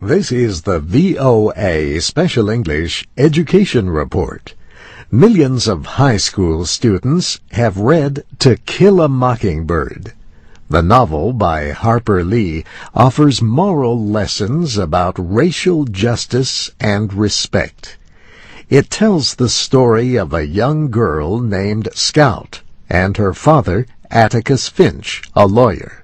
This is the VOA Special English Education Report. Millions of high school students have read To Kill a Mockingbird. The novel by Harper Lee offers moral lessons about racial justice and respect. It tells the story of a young girl named Scout and her father, Atticus Finch, a lawyer.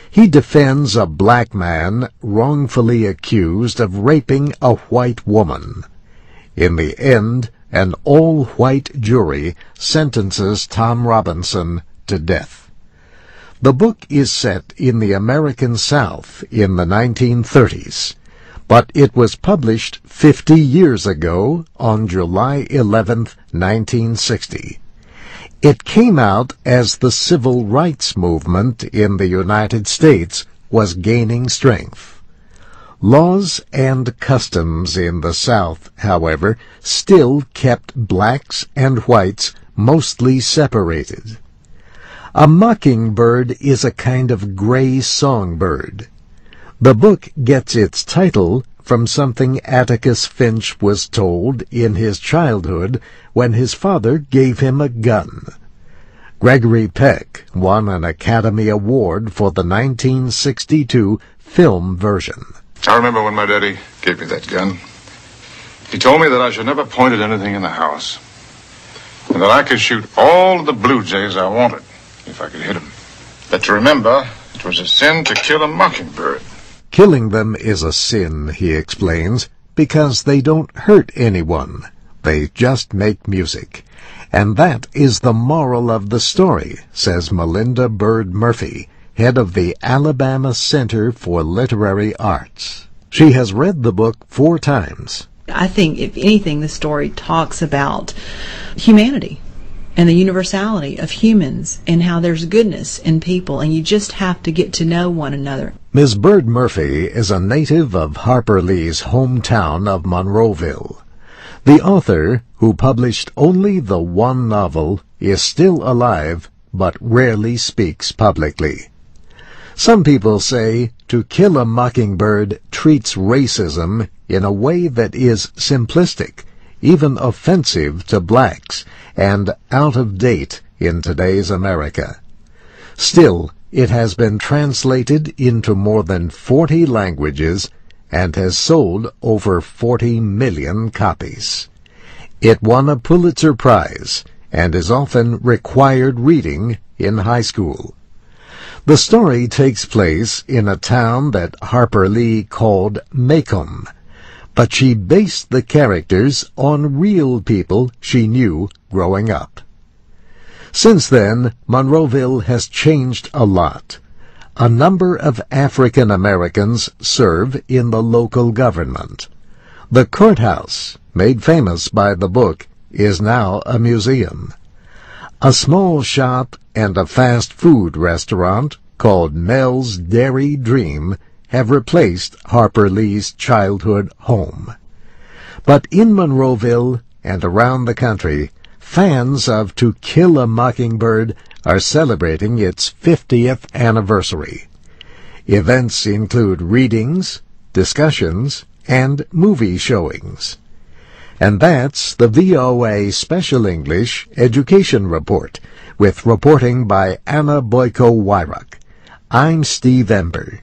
He defends a black man wrongfully accused of raping a white woman. In the end, an all-white jury sentences Tom Robinson to death. The book is set in the American South in the 1930s, but it was published 50 years ago on July 11, 1960. It came out as the civil rights movement in the United States was gaining strength. Laws and customs in the South, however, still kept blacks and whites mostly separated. A mockingbird is a kind of gray songbird. The book gets its title from something Atticus Finch was told in his childhood when his father gave him a gun. Gregory Peck won an Academy Award for the 1962 film version. I remember when my daddy gave me that gun. He told me that I should never point at anything in the house, and that I could shoot all of the blue jays I wanted, if I could hit them. But to remember, it was a sin to kill a mockingbird. Killing them is a sin, he explains, because they don't hurt anyone. They just make music. And that is the moral of the story, says Melinda Byrd-Murphy, head of the Alabama Center for Literary Arts. She has read the book 4 times. I think, if anything, the story talks about humanity and the universality of humans and how there's goodness in people, and you just have to get to know one another. Ms. Byrd-Murphy is a native of Harper Lee's hometown of Monroeville. The author, who published only the one novel, is still alive but rarely speaks publicly. Some people say To Kill a Mockingbird treats racism in a way that is simplistic, even offensive to blacks, and out of date in today's America. Still, it has been translated into more than 40 languages and has sold over 40 million copies. It won a Pulitzer Prize and is often required reading in high school. The story takes place in a town that Harper Lee called Maycomb, but she based the characters on real people she knew growing up. Since then, Monroeville has changed a lot. A number of African Americans serve in the local government. The courthouse, made famous by the book, is now a museum. A small shop and a fast food restaurant called Mel's Dairy Dream have replaced Harper Lee's childhood home. But in Monroeville and around the country, fans of To Kill a Mockingbird are celebrating its 50th anniversary. Events include readings, discussions, and movie showings. And that's the VOA Special English Education Report, with reporting by Anna Boyko-Wyrock. I'm Steve Ember.